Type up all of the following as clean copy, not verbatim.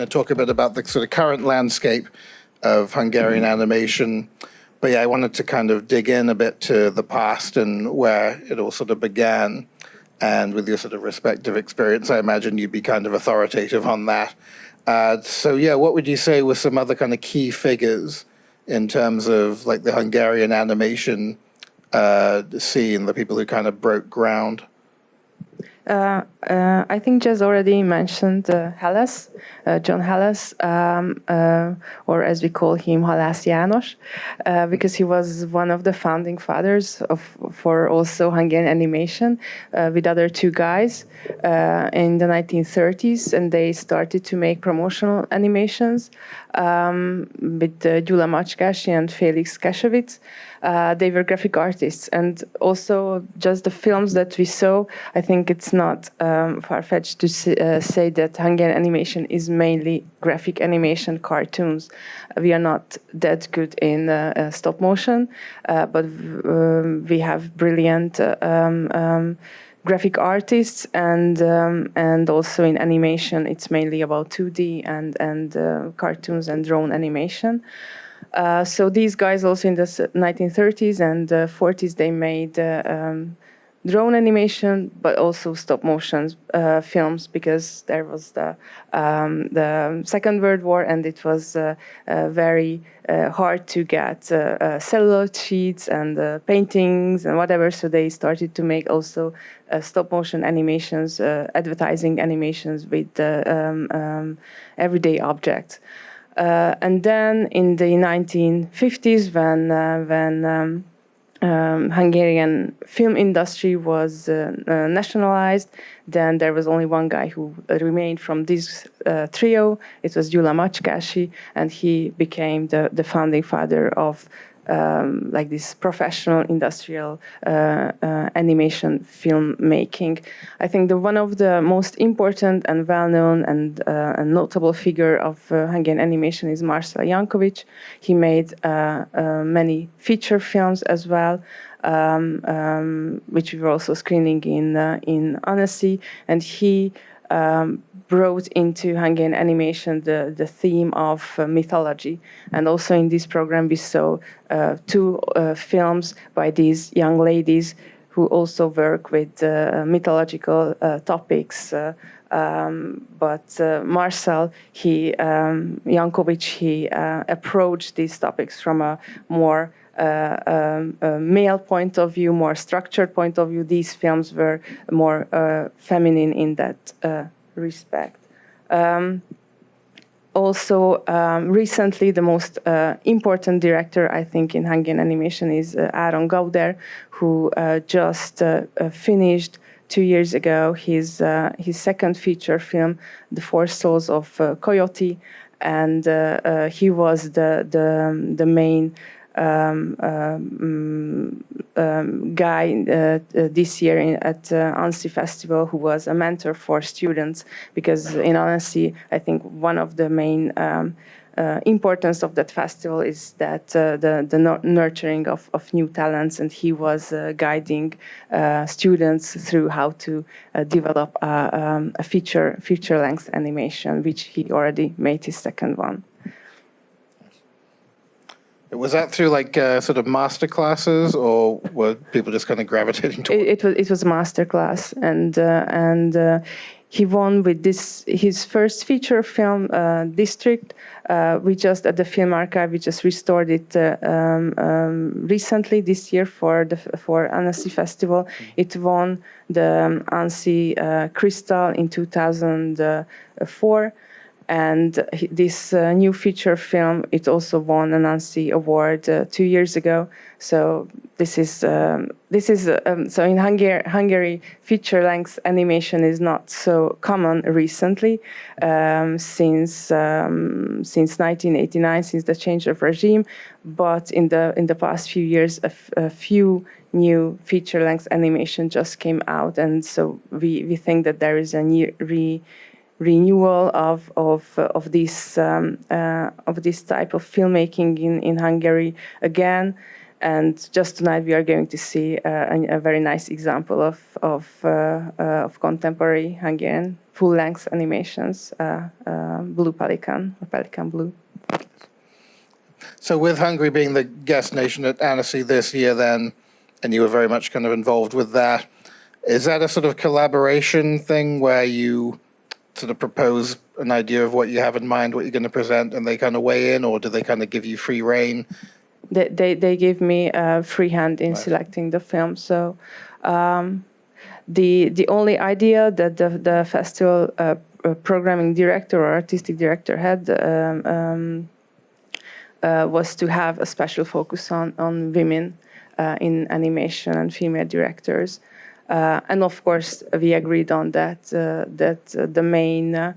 Talk a bit about the sort of current landscape of Hungarian animation. But yeah, I wanted to kind of dig in a bit to the past and where it all sort of began. And with your sort of respective experience, I imagine you'd be kind of authoritative on that. So yeah, what would you say were some other kind of key figures in terms of like the Hungarian animation scene, the people who kind of broke ground? I think Jez already mentioned Halász, John Halász, or as we call him, Halász János, because he was one of the founding fathers for also Hungarian animation with other two guys in the 1930s, and they started to make promotional animations with Gyula Macskási and Felix Keševics. They were graphic artists, and also just the films that we saw, I think it's not far-fetched to say that Hungarian animation is mainly graphic animation cartoons. We are not that good in stop motion, but we have brilliant graphic artists, and also in animation, it's mainly about 2D and cartoons and drone animation. So these guys also in the 1930s and 40s, they made drone animation, but also stop motion films, because there was the Second World War, and it was very hard to get celluloid sheets and paintings and whatever. So they started to make also stop motion animations, advertising animations with everyday objects. And then in the 1950s, when Hungarian film industry was nationalized, then there was only one guy who remained from this trio. It was Gyula Macskási, and he became the founding father of like this professional industrial animation filmmaking. I think one of the most important and well-known and notable figure of Hungarian animation is Marcel Jankovic. He made many feature films as well, which we were also screening in Annecy, and he brought into Hungarian animation the theme of mythology. And also in this program we saw two films by these young ladies who also work with mythological topics. But Marcel Jankovic, he approached these topics from a more male point of view, more structured point of view. These films were more feminine in that respect. Also, recently, the most important director, I think, in Hungarian animation is Áron Gauder, who just finished 2 years ago his second feature film, The Four Souls of Coyote, and he was the main guy this year at Annecy Festival, who was a mentor for students, because in Annecy, I think one of the main importance of that festival is that the nurturing of new talents, and he was guiding students through how to develop a feature-length animation, which he already made his second one. Was that through like sort of master classes, or were people just kind of gravitating towards it? It was a master class, and he won with his first feature film, District. We just at the Film Archive we just restored it recently this year for Annecy Festival. It won the Annecy Crystal in 2004. And this new feature film, it also won an Annecy Award 2 years ago. So this is so in Hungary, feature-length animation is not so common recently, since 1989, since the change of regime. But in the past few years, a few new feature-length animation just came out, and so we think that there is a renewal of this type of filmmaking in Hungary again. And just tonight we are going to see a very nice example of contemporary Hungarian full-length animations, Blue Pelican, or Pelican Blue. So with Hungary being the guest nation at Annecy this year then, and you were very much kind of involved with that, is that a sort of collaboration thing where you sort of propose an idea of what you have in mind, what you're going to present, and they kind of weigh in, or do they kind of give you free rein? They give me free hand in selecting the film. So the only idea that the festival programming director or artistic director had was to have a special focus on women in animation and female directors. And of course, we agreed on that, the main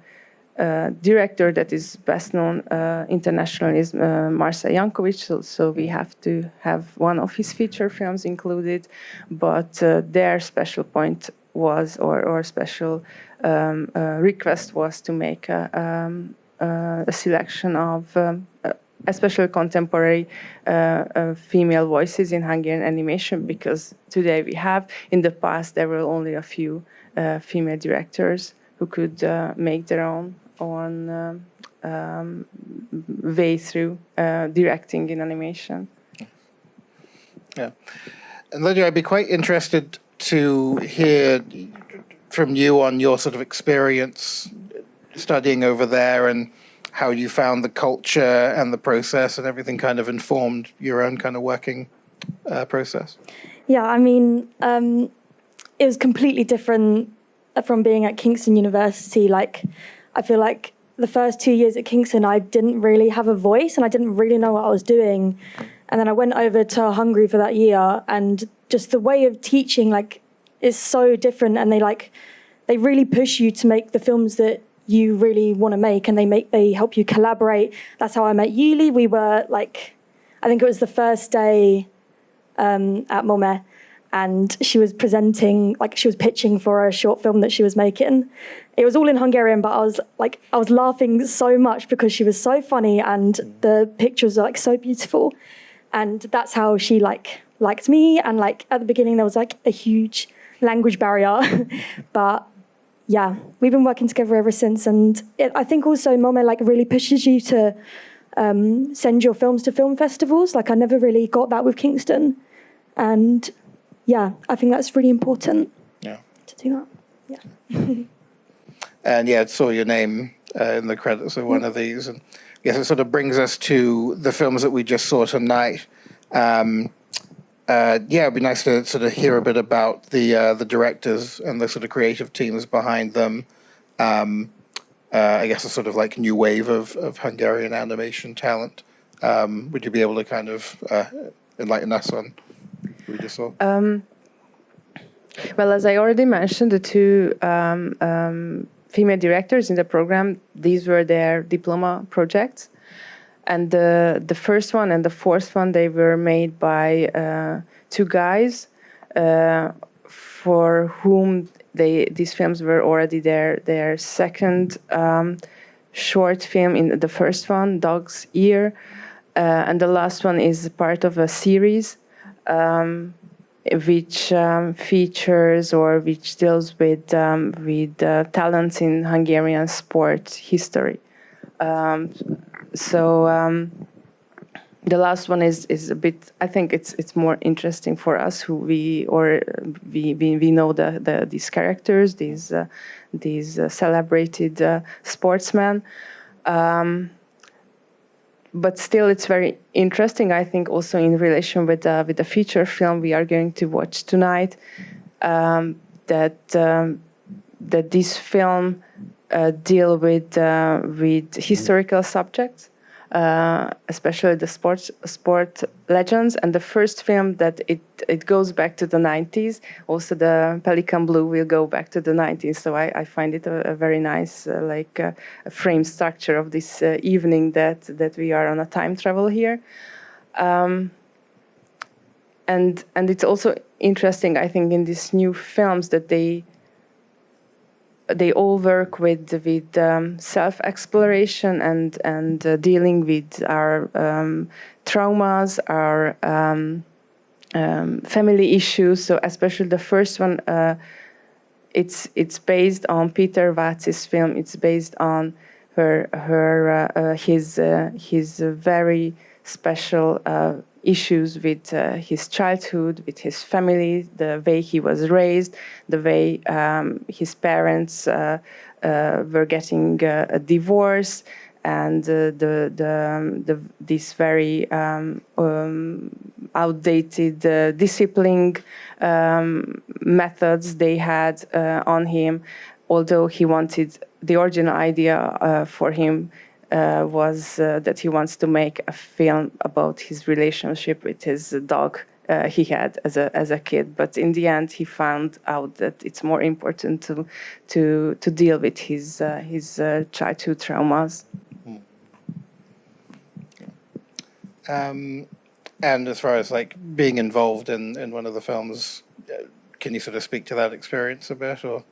director that is best known internationally is Marcel Jankovic, so we have to have one of his feature films included, but their special point was, or special request was to make a selection of especially contemporary female voices in Hungarian animation, because today we have, in the past there were only a few female directors who could make their own way through directing in animation. Yeah. And Lydia, I'd be quite interested to hear from you on your sort of experience studying over there and how you found the culture and the process and everything kind of informed your own kind of working process. Yeah, I mean, it was completely different from being at Kingston University. Like, I feel like the first 2 years at Kingston, I didn't really have a voice and I didn't really know what I was doing. And then I went over to Hungary for that year, and just the way of teaching, like, is so different. And they really push you to make the films that you really want to make, and they help you collaborate. That's how I met Yuli. We were like, I think it was the first day at Moholy, and she was presenting, like she was pitching for a short film that she was making. It was all in Hungarian, but I was laughing so much because she was so funny and the pictures are like so beautiful. And that's how she liked me. And like at the beginning there was like a huge language barrier, but yeah, we've been working together ever since. And I think also Moholy like really pushes you to send your films to film festivals. Like I never really got that with Kingston. And yeah, I think that's really important. Yeah. To do that. Yeah. And yeah, I saw your name in the credits of one of these. And I guess it sort of brings us to the films that we just saw tonight. It'd be nice to sort of hear a bit about the directors and the sort of creative teams behind them. I guess a sort of like new wave of Hungarian animation talent. Would you be able to kind of enlighten us on what we just saw? Well, as I already mentioned, the two female directors in the program, these were their diploma projects. And the first one and the fourth one, they were made by two guys for whom these films were already their second short film. In the first one, Dog's Ear, and the last one is part of a series which features or which deals with talents in Hungarian sport history. The last one is a bit. I think it's more interesting for us who we know these characters, these celebrated sportsmen. But still, it's very interesting. I think also in relation with the feature film we are going to watch tonight, that this film deal with historical subjects, especially the sport legends. And the first film that it goes back to the 90s. Also, the Pelican Blue will go back to the 90s. So I find it a very nice a frame structure of this evening that we are on a time travel here. And it's also interesting, I think, in these new films that they they all work with self-exploration and dealing with our traumas, our family issues. So especially the first one, it's based on Peter Vác's film. It's based on his very special issues with his childhood, with his family, the way he was raised, the way his parents were getting a divorce, and this very outdated disciplining methods they had on him. Although he wanted, the original idea for him was that he wants to make a film about his relationship with his dog he had as a kid. But in the end, he found out that it's more important to deal with his childhood traumas. And as far as like being involved in one of the films, can you sort of speak to that experience a bit, or?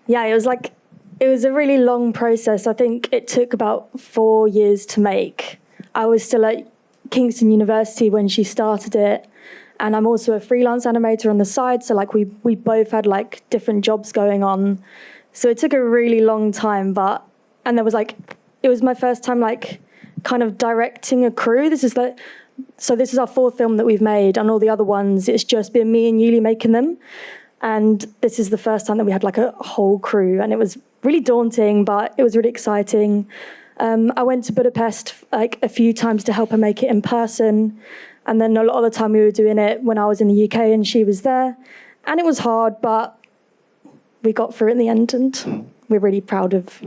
Yeah, it was a really long process. I think it took about 4 years to make. I was still at Kingston University when she started it, and I'm also a freelance animator on the side. So like we both had like different jobs going on. So it took a really long time, and there was like, it was my first time like kind of directing a crew. This is our fourth film that we've made, and all the other ones, it's just been me and Yuli making them. And this is the first time that we had like a whole crew, and it was really daunting, but it was really exciting. I went to Budapest like a few times to help her make it in person, and then a lot of the time we were doing it when I was in the UK and she was there, and it was hard, but we got through it in the end, and we're really proud of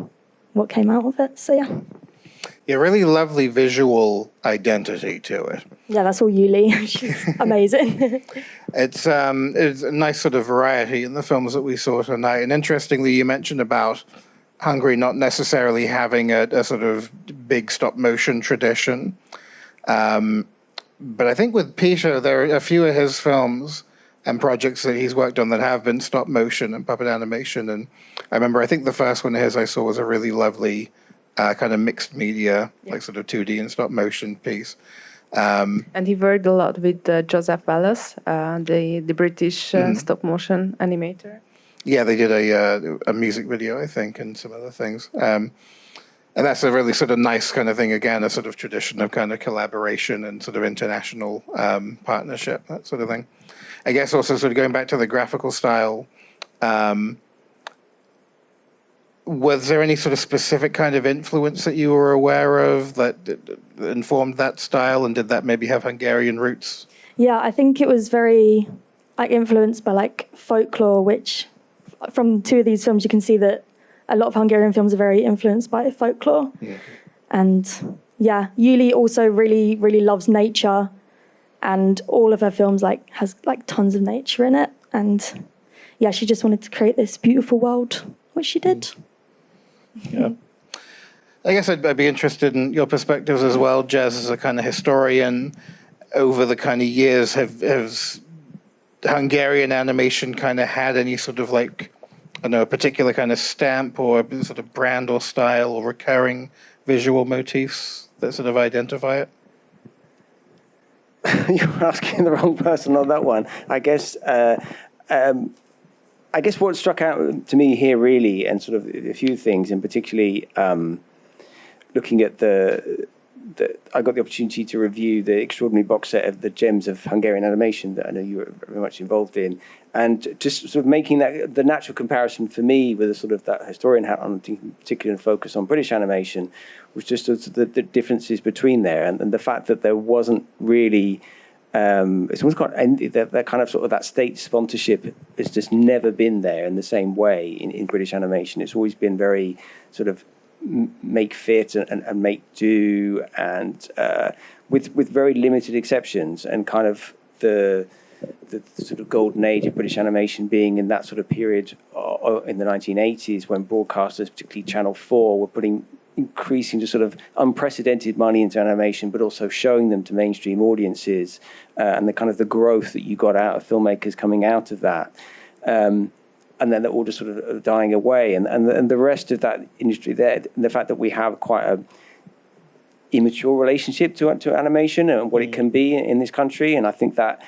what came out of it. So yeah. Yeah, really lovely visual identity to it. Yeah, that's all Yuli. She's amazing. It's a nice sort of variety in the films that we saw tonight. And interestingly, you mentioned about Hungary not necessarily having a sort of big stop motion tradition. But I think with Peter, there are a few of his films and projects that he's worked on that have been stop motion and puppet animation. And I remember, I think the first one of his I saw was a really lovely kind of mixed media, like sort of 2D and stop motion piece. And he worked a lot with Joseph Wallace, the British stop motion animator. Yeah, they did a music video, I think, and some other things. And that's a really sort of nice kind of thing, again, a sort of tradition of kind of collaboration and sort of international partnership, that sort of thing. I guess also sort of going back to the graphical style, was there any sort of specific kind of influence that you were aware of that informed that style, and did that maybe have Hungarian roots? Yeah, I think it was very like influenced by like folklore, which from two of these films you can see that a lot of Hungarian films are very influenced by folklore. Yeah. And yeah, Yuli also really, really loves nature, and all of her films like has like tons of nature in it. And yeah, she just wanted to create this beautiful world, which she did. Yeah. I guess I'd be interested in your perspectives as well, Jez, as a kind of historian. Over the kind of years, has Hungarian animation kind of had any sort of like, I don't know, a particular kind of stamp or sort of brand or style or recurring visual motifs that sort of identify it? You're asking the wrong person on that one. I guess what struck out to me here really, and sort of a few things, and particularly looking at I got the opportunity to review the extraordinary box set of the Gems of Hungarian Animation that I know you were very much involved in, and just sort of making that the natural comparison for me with a sort of that historian hat on, in particular, and focus on British animation, was just the differences between there, and the fact that there wasn't really. It's almost got that kind of sort of that state sponsorship has just never been there in the same way in British animation. It's always been very sort of make fit and make do, and with very limited exceptions, and kind of the sort of golden age of British animation being in that sort of period in the 1980s, when broadcasters, particularly Channel 4, were putting increasing just sort of unprecedented money into animation, but also showing them to mainstream audiences, and the kind of the growth that you got out of filmmakers coming out of that. and then they're all just sort of dying away. And the rest of that industry there, the fact that we have quite a immature relationship to animation and what it can be in this country, and I think that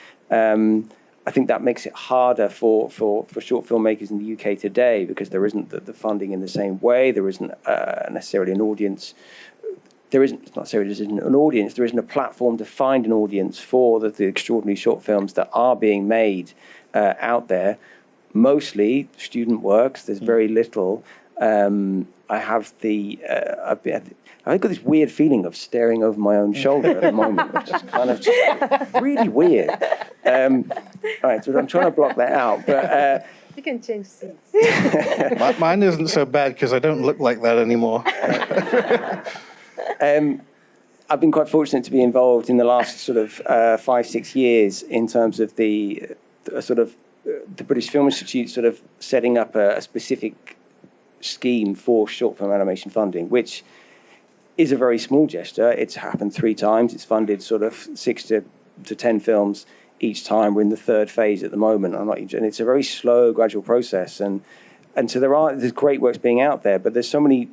makes it harder for short filmmakers in the UK today, because there isn't the funding in the same way. There isn't necessarily an audience. There isn't an audience. There isn't a platform to find an audience for the extraordinary short films that are being made out there. Mostly student works. There's very little. I've got this weird feeling of staring over my own shoulder at the moment, which is kind of really weird. Right, so I'm trying to block that out, but You can change seats. Mine isn't so bad because I don't look like that anymore. I've been quite fortunate to be involved in the last sort of 5-6 years in terms of the British Film Institute sort of setting up a specific scheme for short film animation funding, which is a very small gesture. It's happened 3 times. It's funded sort of 6 to 10 films each time. We're in the 3rd phase at the moment. And it's a very slow, gradual process. And so there's great works being out there, but there's so many.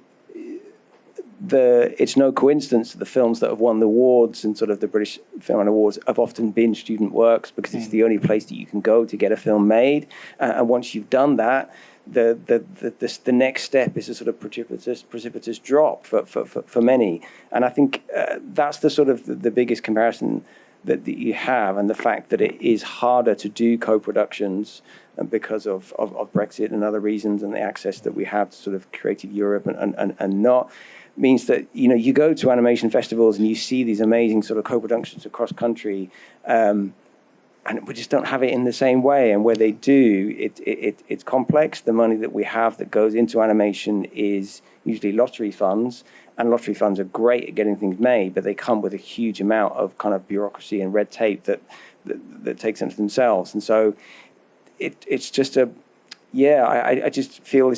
It's no coincidence that the films that have won the awards and sort of the British Film Awards have often been student works, because it's the only place that you can go to get a film made. And once you've done that, the next step is a sort of precipitous drop for many. And I think that's the sort of the biggest comparison that you have, and the fact that it is harder to do co-productions because of Brexit and other reasons, and the access that we have to sort of Creative Europe and not, means that, you know, you go to animation festivals and you see these amazing sort of co-productions across country, and we just don't have it in the same way. And where they do, it's complex. The money that we have that goes into animation is usually lottery funds, and lottery funds are great at getting things made, but they come with a huge amount of kind of bureaucracy and red tape that takes them to themselves. And so it's just I just feel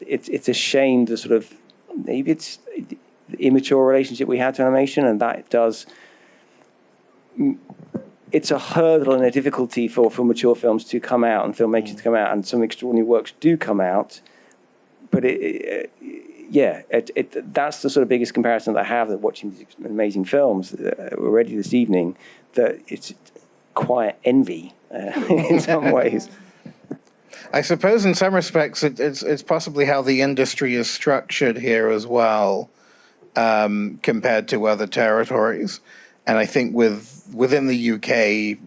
it's a shame, the sort of, maybe it's the immature relationship we have to animation, and that it's a hurdle and a difficulty for mature films to come out and filmmakers to come out, and some extraordinary works do come out. But that's the sort of biggest comparison that I have, that watching these amazing films already this evening, that it's quiet envy in some ways. I suppose in some respects it's possibly how the industry is structured here as well, compared to other territories. And I think within the UK,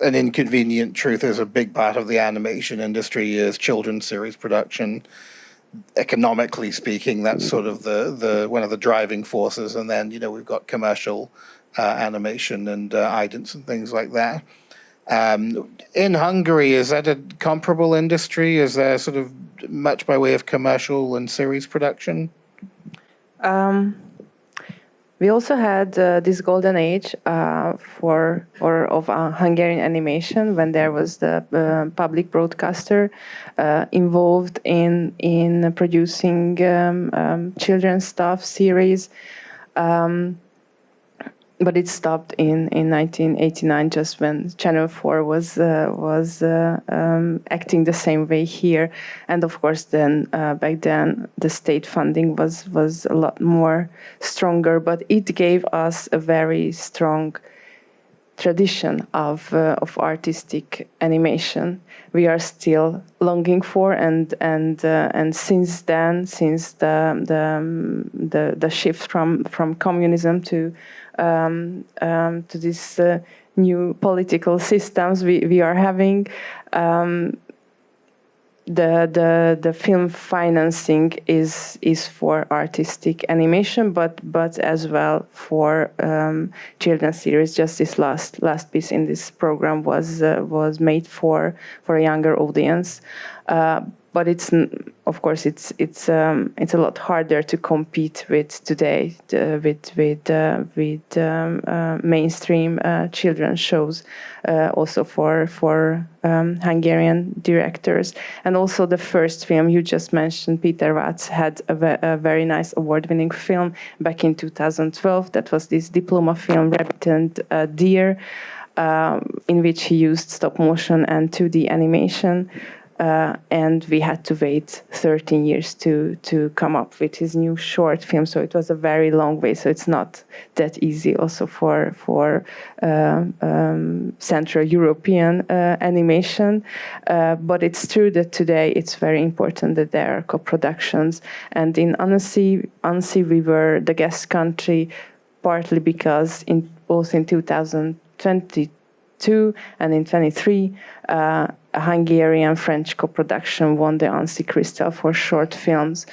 an inconvenient truth is a big part of the animation industry is children's series production. Economically speaking, that's sort of the one of the driving forces. And then, you know, we've got commercial animation and idents and things like that. In Hungary, is that a comparable industry? Is there sort of much by way of commercial and series production? We also had this golden age of Hungarian animation, when there was the public broadcaster involved in producing children's stuff series. But it stopped in 1989, just when Channel 4 was acting the same way here. And of course, then back then the state funding was a lot more stronger, but it gave us a very strong tradition of artistic animation. We are still longing for, and since then, since the shift from communism to these new political systems we are having, the film financing is for artistic animation, but as well for children's series. Just this last piece in this program was made for a younger audience. But it's of course it's a lot harder to compete with today with mainstream children's shows, also for Hungarian directors. And also the first film you just mentioned, Peter Watts, had a very nice award-winning film back in 2012. That was this diploma film, Rabbit and Deer, in which he used stop motion and 2D animation. and we had to wait 13 years to come up with his new short film. So it was a very long way. So it's not that easy also for Central European animation. But it's true that today it's very important that there are co-productions. And in Annecy, we were the guest country, partly because both in 2022 and in 23, a Hungarian-French co-production won the Annecy Crystal for short films.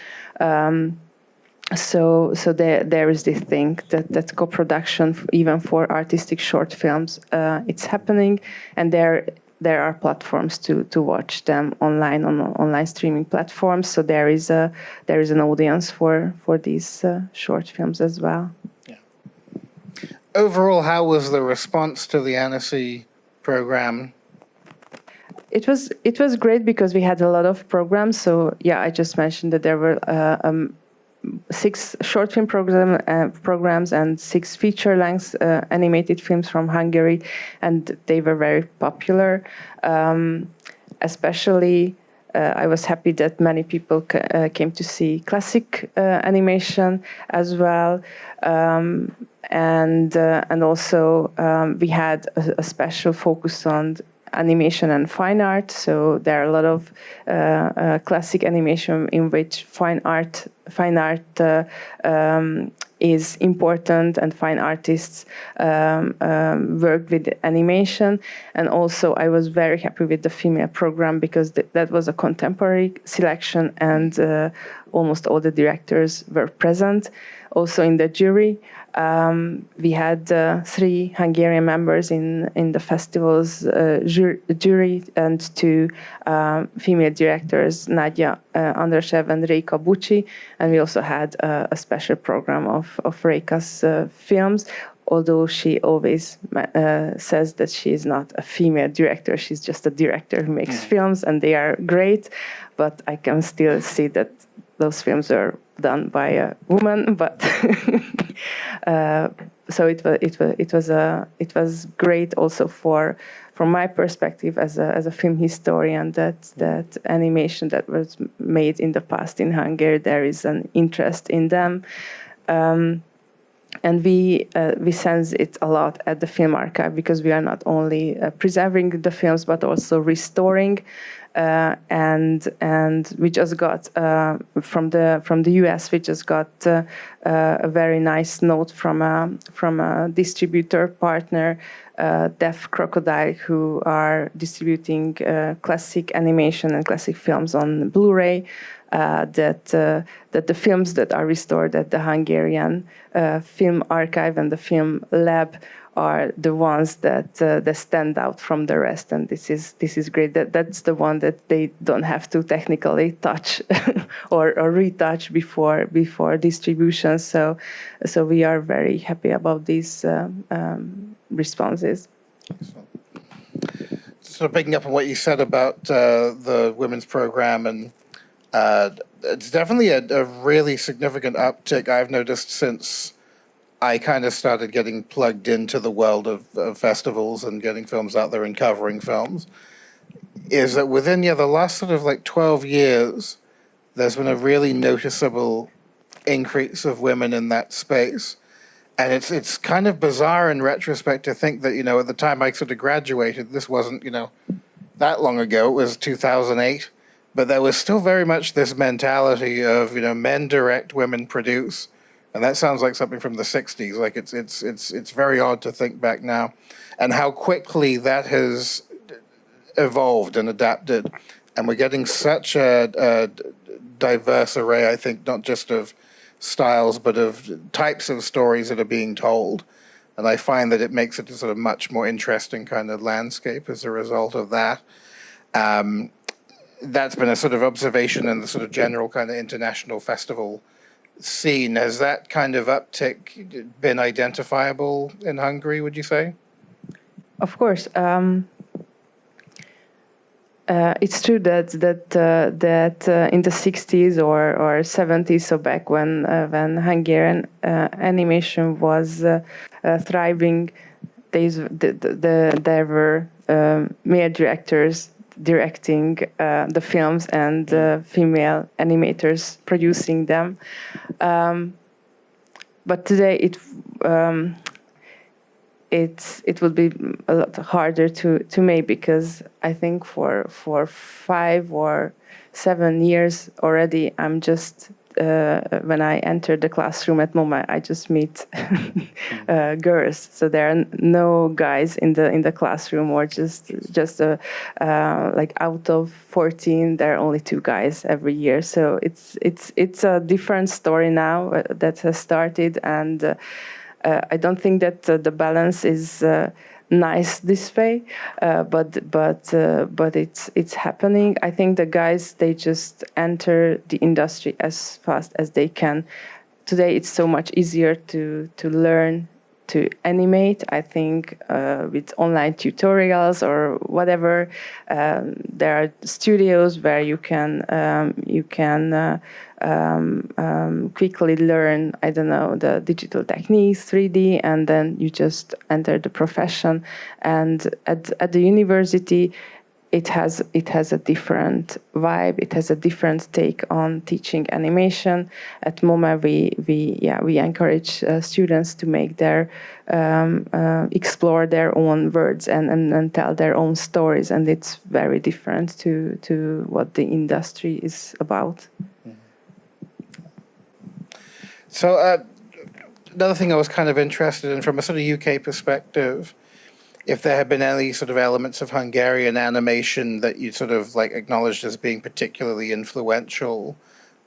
So there is this thing that co-production, even for artistic short films, it's happening, and there are platforms to watch them online on online streaming platforms. So there is an audience for these short films as well. Yeah. Overall, how was the response to the Annecy program? It was great because we had a lot of programs. So yeah, I just mentioned that there were 6 short film programs and 6 feature-length animated films from Hungary, and they were very popular. Especially, I was happy that many people came to see classic animation as well, and also we had a special focus on animation and fine art. So there are a lot of classic animation in which fine art is important, and fine artists work with animation. And also I was very happy with the female program because that was a contemporary selection, and almost all the directors were present. Also in the jury, we had 3 Hungarian members in the festival's jury, and 2 female directors, Nadia Andráshev and Réka Bucsi, and we also had a special program of Réka's films, although she always says that she is not a female director, she's just a director who makes films, and they are great, but I can still see that those films are done by a woman, but so it was great also from my perspective as a film historian that animation that was made in the past in Hungary, there is an interest in them, and we sense it a lot at the film archive, because we are not only preserving the films but also restoring. And we just got from the US. We just got a very nice note from a distributor partner, Deaf Crocodile, who are distributing classic animation and classic films on Blu-ray. That the films that are restored at the Hungarian Film Archive and the Film Lab are the ones that stand out from the rest, and this is great. That's the one that they don't have to technically touch or retouch before distribution. So we are very happy about these responses. So picking up on what you said about the women's program, and it's definitely a really significant uptick I've noticed since I kind of started getting plugged into the world of festivals and getting films out there and covering films, is that within the last sort of like 12 years, there's been a really noticeable increase of women in that space. And it's kind of bizarre in retrospect to think that, at the time I sort of graduated, this wasn't, that long ago, it was 2008, but there was still very much this mentality of, men direct, women produce. And that sounds like something from the 60s. Like it's very odd to think back now, and how quickly that has evolved and adapted. And we're getting such a diverse array, I think, not just of styles, but of types of stories that are being told. And I find that it makes it a sort of much more interesting kind of landscape as a result of that. That's been a sort of observation in the sort of general kind of international festival scene. Has that kind of uptick been identifiable in Hungary, would you say? Of course. It's true that in the 60s or 70s, so back when Hungarian animation was thriving, there were male directors directing the films and female animators producing them. But today it will be a lot harder to make, because I think for 5 or 7 years already, I'm just when I enter the classroom at MoMA, I just meet girls. So there are no guys in the classroom, or just like out of 14, there are only 2 guys every year. So it's a different story now that has started, and I don't think that the balance is nice this way, but it's happening. I think the guys, they just enter the industry as fast as they can. Today it's so much easier to learn to animate. I think with online tutorials or whatever, there are studios where you can quickly learn, I don't know, the digital techniques, 3D, and then you just enter the profession. And at the university, it has a different vibe. It has a different take on teaching animation. At MoMA, we encourage students to make their explore their own words and tell their own stories, and it's very different to what the industry is about. So another thing I was kind of interested in from a sort of UK perspective, if there had been any sort of elements of Hungarian animation that you sort of like acknowledged as being particularly influential,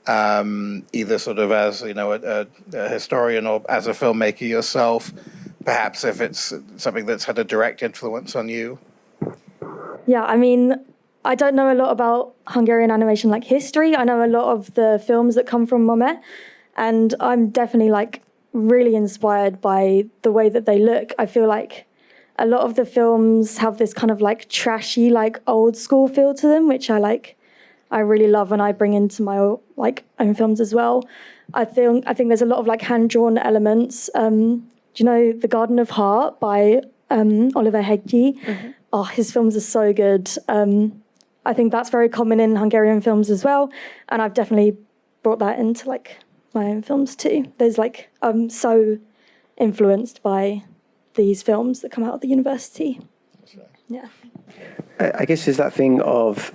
either sort of as, you know, a historian or as a filmmaker yourself, perhaps if it's something that's had a direct influence on you. Yeah, I mean, I don't know a lot about Hungarian animation like history. I know a lot of the films that come from MoMA, and I'm definitely like really inspired by the way that they look. I feel like a lot of the films have this kind of like trashy, like old school feel to them, which I really love, and I bring into my like own films as well. I think there's a lot of like hand drawn elements. Do you know The Garden of Heart by Oliver Hegyi? Mm-hmm. Oh, his films are so good. I think that's very common in Hungarian films as well, and I've definitely brought that into like my own films too. There's like I'm so influenced by these films that come out of the university. Yeah. I guess there's that thing of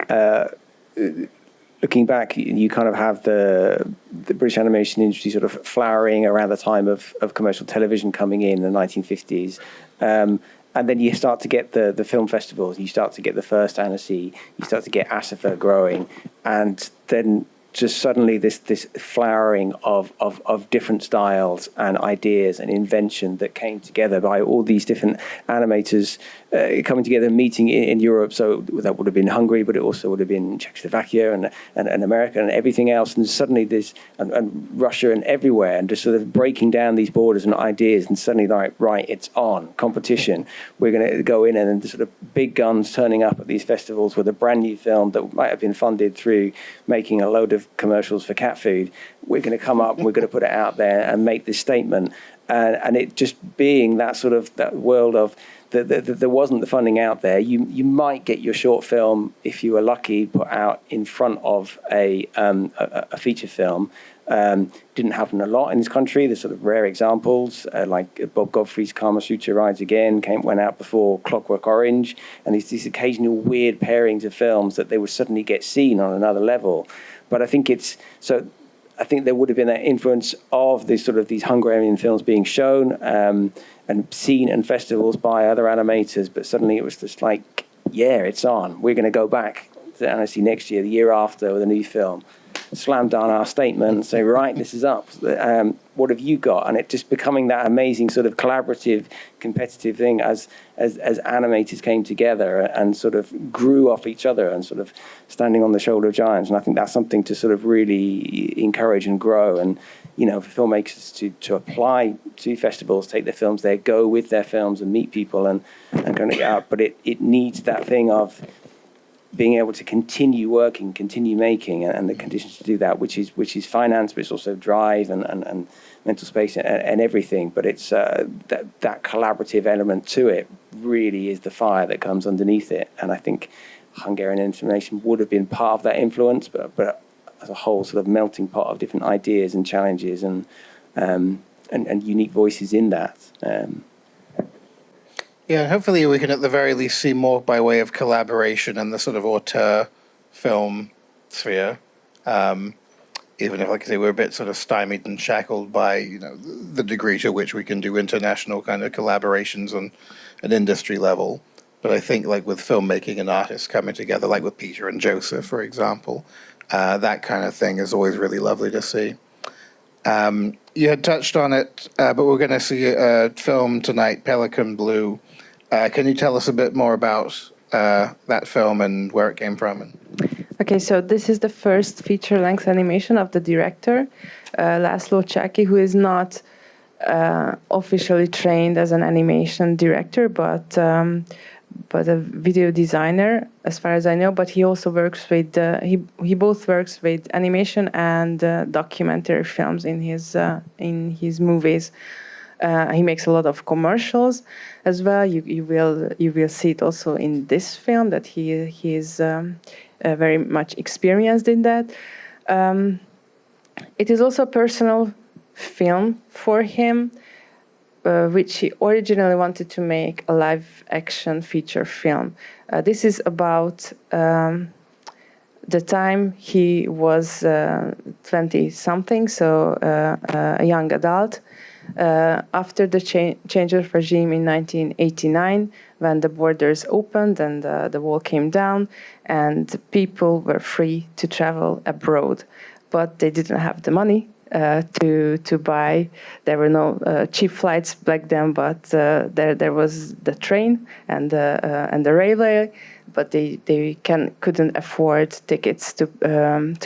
looking back, you kind of have the British animation industry sort of flowering around the time of commercial television coming in the 1950s. And then you start to get the film festivals, you start to get the first Annecy, you start to get ASIFA growing, and then just suddenly this flowering of different styles and ideas and invention that came together by all these different animators coming together, meeting in Europe. So that would have been Hungary, but it also would have been Czechoslovakia and America and everything else. And suddenly and Russia and everywhere, and just sort of breaking down these borders and ideas. And suddenly, like, right, it's on, competition. We're going to go in, and then the sort of big guns turning up at these festivals with a brand new film that might have been funded through making a load of commercials for cat food. We're going to come up and we're going to put it out there and make this statement. And it just being that sort of that world of there wasn't the funding out there. You might get your short film, if you were lucky, put out in front of a feature film. Didn't happen a lot in this country. There's sort of rare examples, like Bob Godfrey's Kama Sutra Rides Again went out before Clockwork Orange, and these occasional weird pairings of films that they would suddenly get seen on another level. But I think I think there would have been that influence of these Hungarian films being shown and seen in festivals by other animators. But suddenly it was just like, yeah, it's on. We're going to go back to Annecy next year, the year after, with a new film. Slam down our statement and say, right, this is up. What have you got? And it just becoming that amazing sort of collaborative, competitive thing as animators came together and sort of grew off each other and sort of standing on the shoulder of giants. And I think that's something to sort of really encourage and grow. And, you know, for filmmakers to apply to festivals, take their films there, go with their films and meet people and kind of get out. But it needs that thing of being able to continue working, continue making, and the conditions to do that, which is finance, but it's also drive and mental space and everything. But it's that collaborative element to it really is the fire that comes underneath it. And I think Hungarian Animation would have been part of that influence, but as a whole sort of melting pot of different ideas and challenges and unique voices in that. Yeah, hopefully we can at the very least see more by way of collaboration in the sort of auteur film sphere. Even if, like I say, we're a bit sort of stymied and shackled by, you know, the degree to which we can do international kind of collaborations on an industry level. But I think like with filmmaking and artists coming together, like with Peter and Joseph, for example, that kind of thing is always really lovely to see. You had touched on it, but we're going to see a film tonight, Pelican Blue. Can you tell us a bit more about that film and where it came from? Okay, so this is the first feature-length animation of the director, László Csáky, who is not officially trained as an animation director, but a video designer, as far as I know. But he also works with he both works with animation and documentary films in his movies. He makes a lot of commercials as well. You will see it also in this film that he is very much experienced in that. It is also a personal film for him, which he originally wanted to make a live-action feature film. This is about the time he was 20-something, so a young adult. After the change of regime in 1989, when the borders opened and the wall came down, and people were free to travel abroad, but they didn't have the money to buy. There were no cheap flights back then, but there was the train and the railway, but they couldn't afford tickets to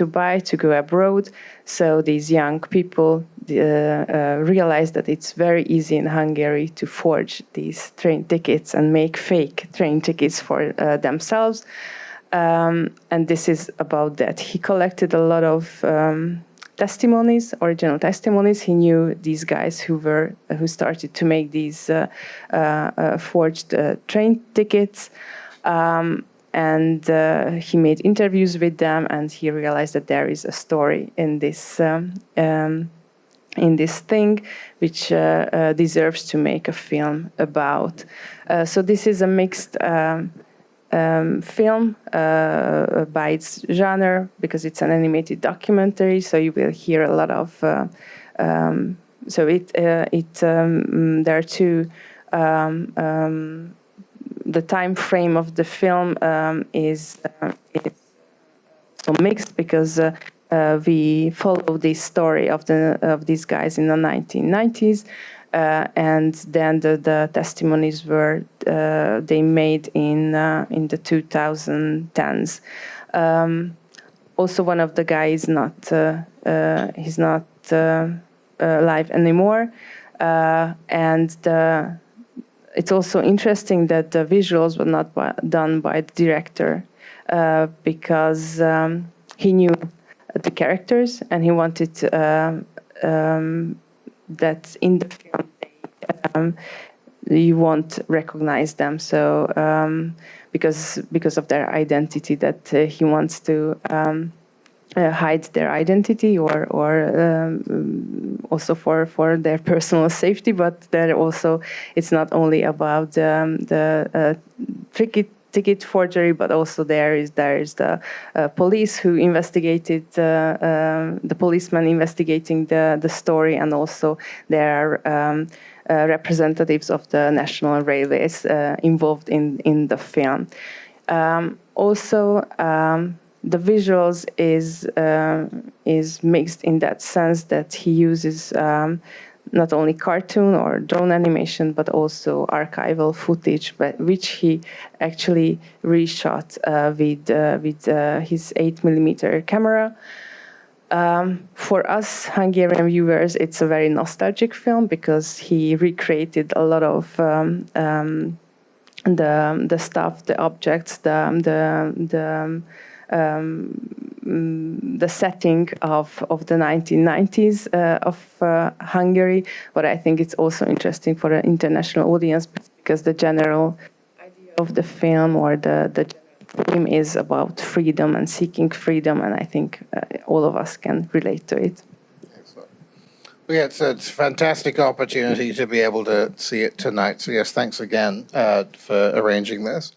buy to go abroad. So these young people realized that it's very easy in Hungary to forge these train tickets and make fake train tickets for themselves. And this is about that. He collected a lot of testimonies, original testimonies. He knew these guys who started to make these forged train tickets. And he made interviews with them, and he realized that there is a story in this thing which deserves to make a film about. So this is a mixed film by its genre, because it's an animated documentary. So you will hear a lot of. There are two. The time frame of the film is so mixed, because we follow the story of these guys in the 1990s, and then the testimonies were they made in the 2010s. Also, one of the guys he's not alive anymore, and it's also interesting that the visuals were not done by the director, because he knew the characters, and he wanted that in the film you won't recognize them. So because of their identity, that he wants to hide their identity, or also for their personal safety. But there also, it's not only about the ticket forgery, but also there is the police who investigated, the policeman investigating the story, and also there are representatives of the national railways involved in the film. Also, the visuals is mixed in that sense that he uses not only cartoon or drone animation, but also archival footage, which he actually reshot with his 8mm camera. For us Hungarian viewers, it's a very nostalgic film, because he recreated a lot of the stuff, the objects, the setting of the 1990s of Hungary. But I think it's also interesting for an international audience, because the general idea of the film, or the theme is about freedom and seeking freedom, and I think all of us can relate to it. Excellent. Well, yeah, it's a fantastic opportunity to be able to see it tonight. So yes, thanks again for arranging this.